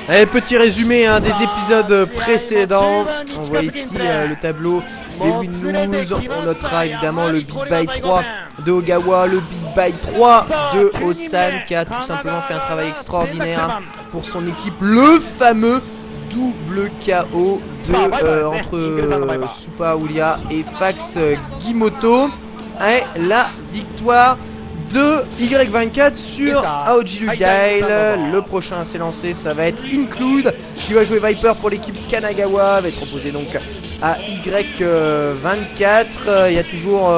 Allez, petit résumé des épisodes précédents. On voit ici le tableau des win lose. On notera évidemment le Big Bite 3 de Ogawa, le Big Bite 3 de Osan qui a tout simplement fait un travail extraordinaire pour son équipe. Le fameux double KO entre Supa Ulia et Fax Gimoto. Et la victoire de Y24 sur Aoji Lugail. Le prochain à s'élancer, ça va être Include qui va jouer Viper pour l'équipe Kanagawa, va être opposé donc à Y24. Il y a toujours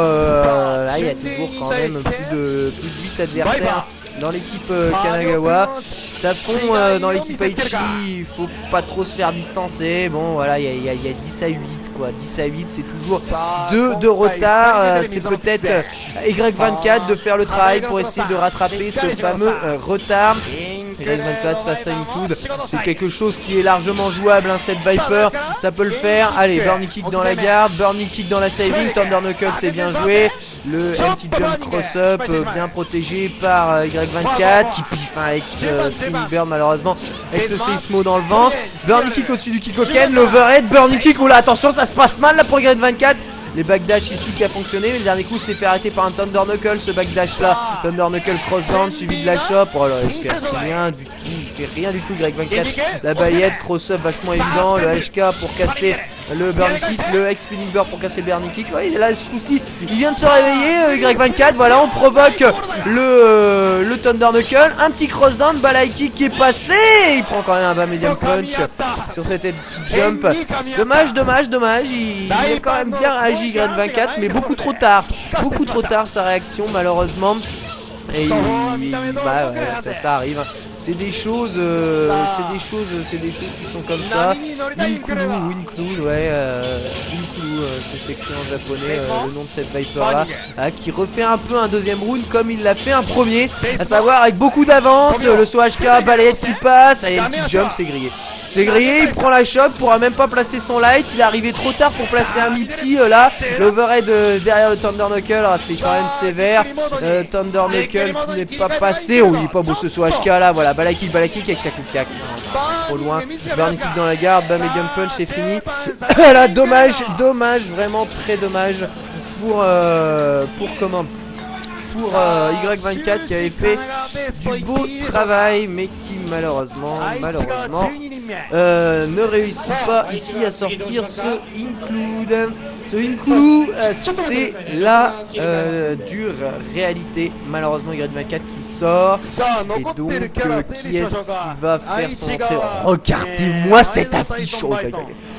quand même plus de 8 adversaires dans l'équipe Kanagawa. Ça fond dans l'équipe Aichi, il faut pas trop se faire distancer. Bon voilà, il y a 10 à 8 quoi. 10 à 8 c'est toujours 2 de retard. C'est peut-être Y24 de faire le travail pour essayer de rattraper ce fameux retard. Y24 face à Include, c'est quelque chose qui est largement jouable, cette Viper, ça peut le faire. Allez, Burning Kick dans la garde, Burning Kick dans la saving, Thunder Knuckle c'est bien joué. Le empty jump cross-up bien protégé par Y24 qui piffe un ex-spinning bird malheureusement avec ce Seismo dans le vent. Burning Kick au-dessus du Kikoken, l'overhead, Burning Kick, oula attention ça se passe mal là pour Y24. Les backdash ici qui a fonctionné, mais le dernier coup s'est fait arrêter par un Thunder Knuckle, ce backdash là, Thunder Knuckle cross down suivi de la chop. Oh là, il fait rien du tout, Y24. La balayette, cross up vachement évident, le HK pour casser le burn kick, le X-Spinning Bird pour casser le burning kick. Ouais, là ce coup-ci, il vient de se réveiller, Y24, voilà, on provoque le Thunder Knuckle, un petit cross down, balai kick qui est passé, il prend quand même un bas medium punch sur cette petite jump. Dommage, il a quand même bien réagi Y24, mais beaucoup trop tard sa réaction malheureusement. Et bah ouais, ça arrive. C'est des choses qui sont comme ça. Include, ouais, c'est écrit en japonais le nom de cette Viper là, qui refait un peu un deuxième round comme il l'a fait un premier, à savoir avec beaucoup d'avance, le saut HK, balayette qui passe, allez, une petite jump, c'est grillé. C'est grillé, il prend la choc, pourra même pas placer son light, il est arrivé trop tard pour placer un Mitty là, l'overhead derrière le Thunder Knuckle, c'est quand même sévère. Thunder Knuckle qui n'est pas passé, oh il est pas beau ce saut HK là, voilà, balai kick avec sa coupe-cac, trop loin, burn kick dans la garde, bas medium punch, c'est fini. Là, dommage, vraiment très dommage pour Y24 qui avait fait du beau travail mais qui malheureusement ne réussit pas ici à sortir ce Include. Ce Include, c'est la dure réalité. Malheureusement Y24 qui sort. Et donc qui est-ce qui va faire son entrée? Regardez-moi cette affiche.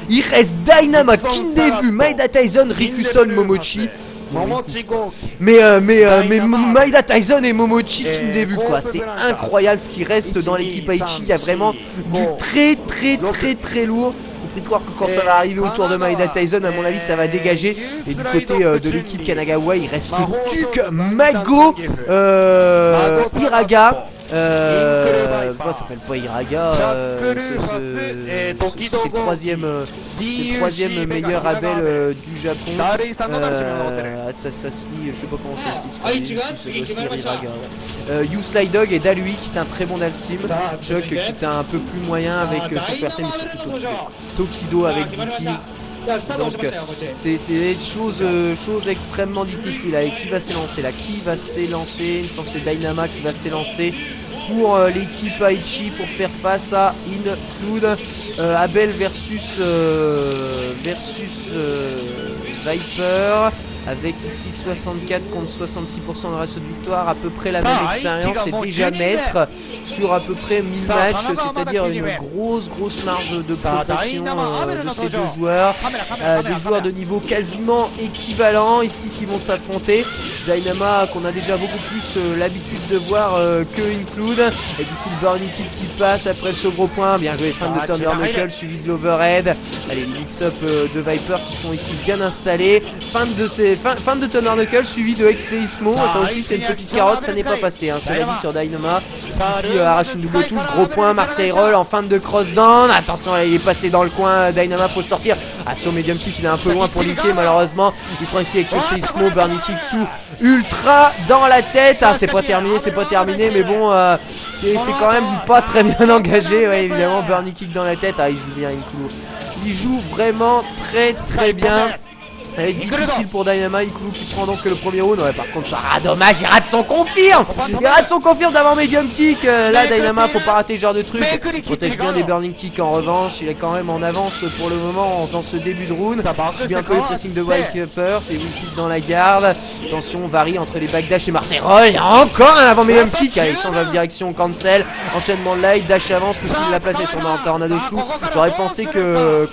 Il reste Dynama, Kindevu, Maeda Tyson, Rikuson, Momochi. Mais Maeda Tyson et Momochi Kindevu quoi, c'est incroyable ce qui reste dans l'équipe Aichi. Il y a vraiment du très lourd. Vous pouvez croire que quand ça va arriver autour de Maeda Tyson, à mon avis ça va dégager. Et du côté de l'équipe Kanagawa, il reste Duke, Mago, Iraga. Ça s'appelle pas Iraga, c'est le troisième meilleur Abel du Japon. Ça se lit, je sais pas comment ça se lit, Iraga. Uslide Dog et Dalui qui est un très bon Dalsim. Chuck qui est un peu plus moyen avec Superté, mais surtout Tokido avec Buki. Donc c'est des choses extrêmement difficiles. Allez, qui va s'élancer là? Il me semble que c'est Dynama qui va s'élancer pour l'équipe Aichi pour faire face à Include. Abel versus Viper. Avec ici 64 contre 66% de ratio de victoire, à peu près la même expérience et déjà maître sur à peu près 1000 matchs, c'est-à-dire une grosse marge de progression de ces deux joueurs. Des joueurs de niveau quasiment équivalent ici qui vont s'affronter. Dynama qu'on a déjà beaucoup plus l'habitude de voir que Include. Et d'ici le burning kick qui passe après ce gros point. Bien joué, fin de Thunder Knuckle suivi de l'overhead. Allez, les mix-up de Viper qui sont ici bien installés. Fin de ces c'est fin de Thunder Knuckle suivi de Exeismo. Ça aussi c'est une petite carotte, ça n'est pas passé hein. Cela dit sur Dynama. Ici arrache une double touche, gros point, Marseille Roll en fin de crossdown. Attention, là, il est passé dans le coin, Dynama faut sortir. Assaut medium kick, il est un peu loin pour linker malheureusement. Il prend ici avec ce Exeismo, Burning Kick tout ultra dans la tête. Ah, c'est pas terminé, mais bon, c'est quand même pas très bien engagé. Ouais, évidemment, Burning Kick dans la tête. Ah, il joue bien Inkulu. Il joue vraiment très bien. Avec difficile pour Dynama, Inkulu qui prend donc le premier round. Ouais, par contre, ça dommage, il rate son confirme. Il rate son confirme d'avant medium kick. Là, Dynama, faut pas rater ce genre de truc. Il protège bien des burning kicks en revanche. Il est quand même en avance pour le moment dans ce début de round. Subit un peu le pressing de Wiper. C'est une kick dans la garde. Attention, varie entre les backdash et Marseille Roll. Il y a encore un avant medium kick. Allez, change de direction, cancel. Enchaînement de light, dash avance. Que s'il l'a placé sur un tornado slou. J'aurais pensé que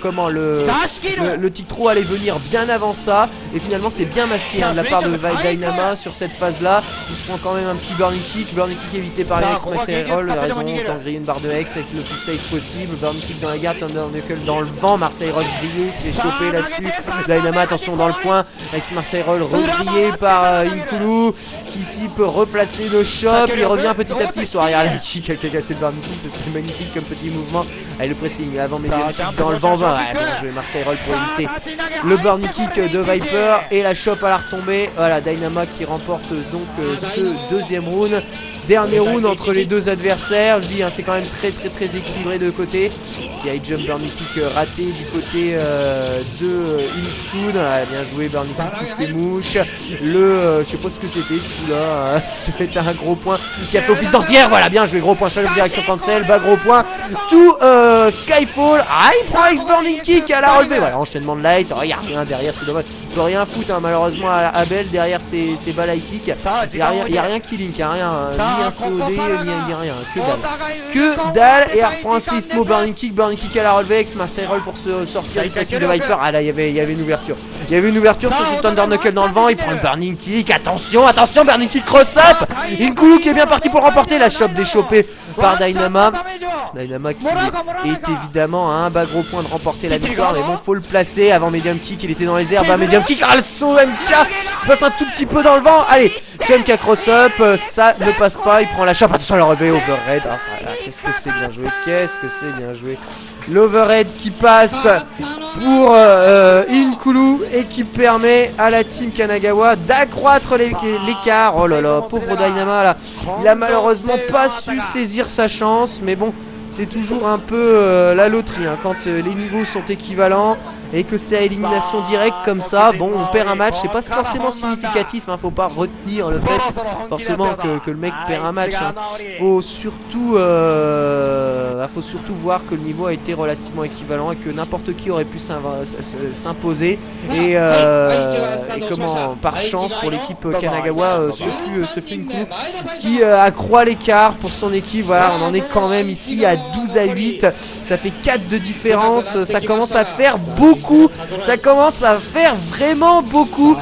le tic throw allait venir bien avant ça, et finalement c'est bien masqué hein, de la part de Dynama sur cette phase là. Il se prend quand même un petit burning kick évité par Alex Marseille Roll. Il a raison, autant griller une barre de Hex avec le plus safe possible. Burning kick dans la garde, Thunder Knuckle dans le vent, Marseille Roll grillé, il se fait choper là-dessus. Dynama, attention dans le coin, Alex Marseille Roll regrillé par Inkulu qui ici peut replacer le shop. Il revient petit à petit sur arrière la kick avec a cassé le burning kick, c'était magnifique comme petit mouvement. Allez, le pressing avant medium kick dans le vent, ouais, bien joué Marseille Roll pour éviter le burning kick de Viper et la shop à la retombée. Voilà, Dynama qui remporte donc ce deuxième round. Dernier round entre les deux adversaires. Je dis, hein, c'est quand même très équilibré de côté. Qui a jump burning kick raté du côté de Inkulu. Bien joué, burning kick qui fait mouche. Je sais pas ce que c'était ce coup là. C'était un gros point qui a fait office d'entière. Voilà, bien joué, gros point, challenge direction cancel, bas gros point. Tout Skyfall. Ah, il prend X burning kick à la relevée. Voilà, enchaînement de light. Oh, il n'y a rien derrière, c'est dommage. Il peut rien foutre hein, malheureusement à Abel derrière ses balles high kick. Il n'y a rien qui link, hein, rien. Ni un COD, ni rien, que dalle. Et elle reprend un Seismo burning kick à la relevée avec Marseille Roll pour se sortir du pressing de Viper. Ah là, il y avait une ouverture. Il y avait une ouverture sur ce Thunder Knuckle dans le vent. Il prend le burning kick. Attention, burning kick cross-up. Inkulu qui est bien parti pour le remporter. La shop déchopée par Dynama. Dynama qui est évidemment à un bas gros point de remporter la victoire. Mais bon, faut le placer avant medium kick. Il était dans les airs. Bah, medium kick. Ah, le saut MK. Il passe un tout petit peu dans le vent. Allez, ce MK cross-up. Ça ne passe pas. Il prend la shop. Attention à la relevé. Overhead. Ah, qu'est-ce que c'est bien joué. L'overhead qui passe pour Inkulu et qui permet à la team Kanagawa d'accroître l'écart. Oh là là, pauvre Dynama là. Il a malheureusement pas su saisir sa chance, mais bon, c'est toujours un peu la loterie hein, quand les niveaux sont équivalents et que c'est à élimination directe comme ça. Bon, on perd un match, c'est pas forcément significatif hein, faut pas retenir le fait forcément que le mec perd un match hein. Faut surtout voir que le niveau a été relativement équivalent et que n'importe qui aurait pu s'imposer et comment par chance pour l'équipe Kanagawa ce fut une coup qui accroît l'écart pour son équipe. Voilà, on en est quand même ici à 12-8, ça fait 4 de différence, ça commence à faire beaucoup, ça commence à faire vraiment beaucoup.